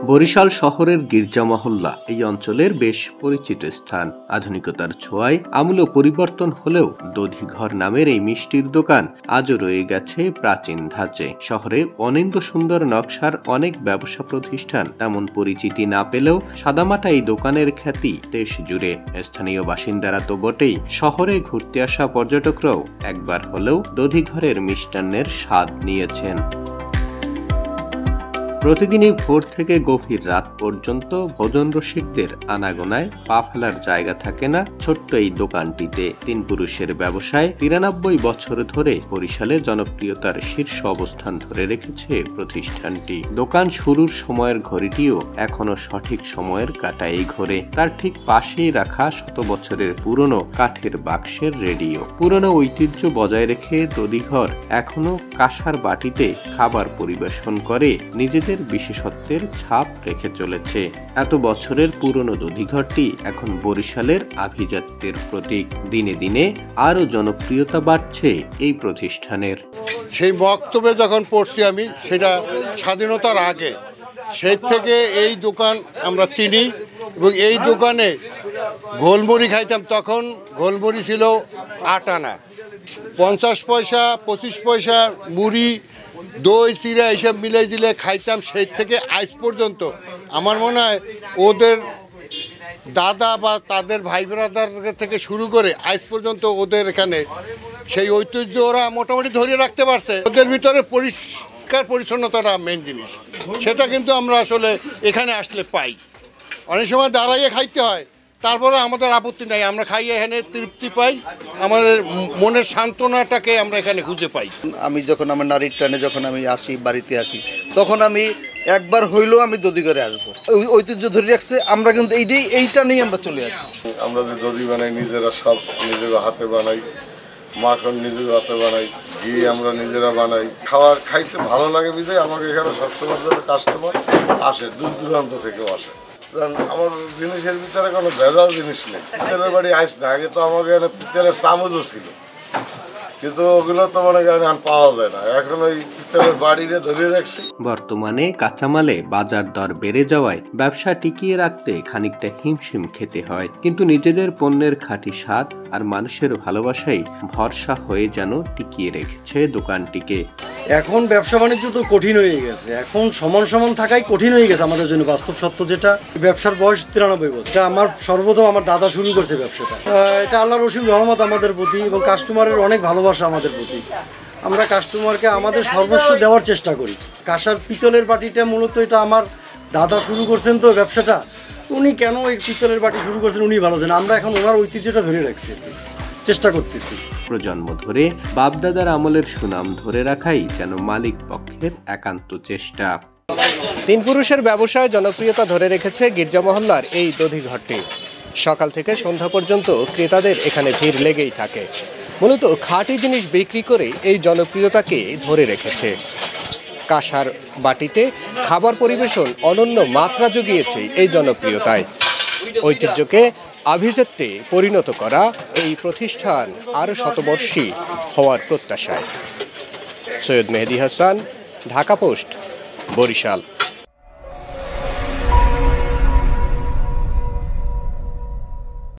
বরিশাল শহরের গির্জা মহল্লা এই অঞ্চলের বেশ পরিচিত স্থান। আধুনিকতার ছোঁয়ায় আমূল পরিবর্তন হলেও দধিঘর নামের এই মিষ্টির দোকান আজও রয়ে গেছে প্রাচীন ধাঁচে। শহরে অনিন্দ্য সুন্দর নকশার অনেক ব্যবসা প্রতিষ্ঠান তেমন পরিচিতি না পেলেও সাদামাটা এই দোকানের খ্যাতি দেশ জুড়ে। স্থানীয় বাসিন্দারা তো বটেই, শহরে ঘুরতে আসা পর্যটকরাও একবার হলেও দধিঘরের মিষ্টান্নের স্বাদ নিয়েছেন। প্রতিদিনই ভোর থেকে গভীর রাত পর্যন্ত ভোজন রসিকদের আনাগোনায় পা ফেলার জায়গা থাকে না ছোট্ট এই দোকানটিতে। তিন পুরুষের ব্যবসায় 93 বছর ধরে বরিশালে জনপ্রিয়তার শীর্ষ অবস্থান ধরে রেখেছে প্রতিষ্ঠানটি। দোকান শুরুর সময়ের ঘড়িটিও এখনো সঠিক সময়ের কাঁটায় ঘোরে। তার ঠিক পাশেই রাখা 100 বছরের পুরনো কাঠের বাক্সের রেডিও। পুরনো ঐতিহ্য বজায় রেখে দধিঘর এখনো কাঁসার বাটিতে খাবার পরিবেশন করে নিজেদের বিশেষত্বের ছাপ রেখে চলেছে। এত বছরের পুরনো দধিঘরটি এখন বরিশালের আভিজাত্যের প্রতীক। দিনে দিনে আরো জনপ্রিয়তা বাড়ছে এই প্রতিষ্ঠানের। সেই বক্তব্যে যখন পড়ছি আমি, সেটা স্বাধীনতার আগে, সেই থেকে এই দোকান আমরা চিনি এবং এই দোকানে গোলমুড়ি খাইতাম। তখন গোলমুড়ি ছিল 8 আনা, 50 পয়সা 25 পয়সা মুড়ি, দই চিরা এইসব মিলাই দিলে খাইতাম। সেই থেকে আজ পর্যন্ত আমার মনে হয় ওদের দাদা বা তাদের ভাই ব্রাদার থেকে শুরু করে আজ পর্যন্ত ওদের এখানে সেই ঐতিহ্য ওরা মোটামুটি ধরে রাখতে পারছে। ওদের ভিতরে পরিষ্কার পরিচ্ছন্নতাটা মেন জিনিস, সেটা কিন্তু আমরা আসলে এখানে আসলে পাই। অনেক সময় দাঁড়াইয়ে খাইতে হয়, তারপরে আমাদের আপত্তি নাই, আমরা খাইয়ে এখানে তৃপ্তি পাই, আমাদের মনের সান্ত্বনাটাকে আমরা এখানে খুঁজে পাই। আমি যখন আমার নারীর টানে যখন আমি আসি, বাড়িতে আসি, তখন আমি একবার হইলেও আমি দধিঘরে আসবো। ঐতিহ্য ধরে রাখছে, আমরা কিন্তু এইটা নিয়ে আমরা চলে আসি। আমরা যে দধি বানাই নিজেরা, সব নিজের হাতে বানাই, মাখন নিজের হাতে বানাই, ঘি আমরা নিজেরা বানাই। খাইতে ভালো লাগে বিধায় আমাকে এখানে সবসময় কাস্টমার আসে, দূর দূরান্ত থেকেও আসে। আমার জিনিসের ভিতরে কোনো ভেজাল জিনিস নেই। পিতলের বাড়ি আইস না, আগে তো আমাকে এখানে পিতলের চামচও ছিল, কিন্তু ওগুলো তো মনে করেন পাওয়া যায় না। এখন ওই পিতলের বাড়িরে ধরে রাখছি। বর্তমানে কাঁচামালে বাজার দর বেড়ে যাওয়ায় ব্যবসা টিকিয়ে রাখতে খানিকটা হিমশিম খেতে হয়, কিন্তু নিজেদের পণ্যের খাঁটি স্বাদ আর মানুষের ভালোবাসাই ভরসা হয়ে যেন টিকিয়ে রেখেছে দোকানটিকে। এখন ব্যবসা বাণিজ্য তো কঠিন হয়ে গেছে, এখন সমান সমান থাকাই কঠিন হয়ে গেছে আমাদের জন্য। বাস্তব সত্য যেটা, ব্যবসার বয়স 93 বছর। এটা আমার সর্বপ্রথম আমার দাদা শুরু করছে ব্যবসাটা। এটা আল্লাহর অসীম রহমত আমাদের প্রতি এবং কাস্টমারের অনেক ভালোবাসা আমাদের প্রতি। আমরা কাস্টমারকে আমাদের সর্বস্ব দেওয়ার চেষ্টা করি। কাঁসার পিতলের বাটিটা মূলত এটা আমার দাদা শুরু করছেন, তো ব্যবসাটা উনি কেন এই পিতলের বাটি শুরু করছেন উনি ভালো জানেন। আমরা এখন ওনার ঐতিহ্যটা ধরে রাখছি, চেষ্টা করতেছি। প্রজন্ম ধরে বাপদাদার আমলের সুনাম ধরে রাখাই যেন মালিক পক্ষের একান্ত চেষ্টা। তিন পুরুষের ব্যবসায় জনপ্রিয়তা ধরে রেখেছে গির্জা মহল্লার এই দধিঘরটি। সকাল থেকে সন্ধ্যা পর্যন্ত ক্রেতাদের এখানে ভিড় লেগেই থাকে। মূলত খাঁটি জিনিস বিক্রি করে এই জনপ্রিয়তাকে ধরে রেখেছে। কাঁসার বাটিতে খাবার পরিবেশন অনন্য মাত্রা জুগিয়েছে এই জনপ্রিয়তায়। ঐতিহ্যকে আভিজাত্যে পরিণত করা এই প্রতিষ্ঠান আরও শতবর্ষী হওয়ার প্রত্যাশায়। সৈয়দ মেহেদী হাসান, ঢাকা পোস্ট, বরিশাল।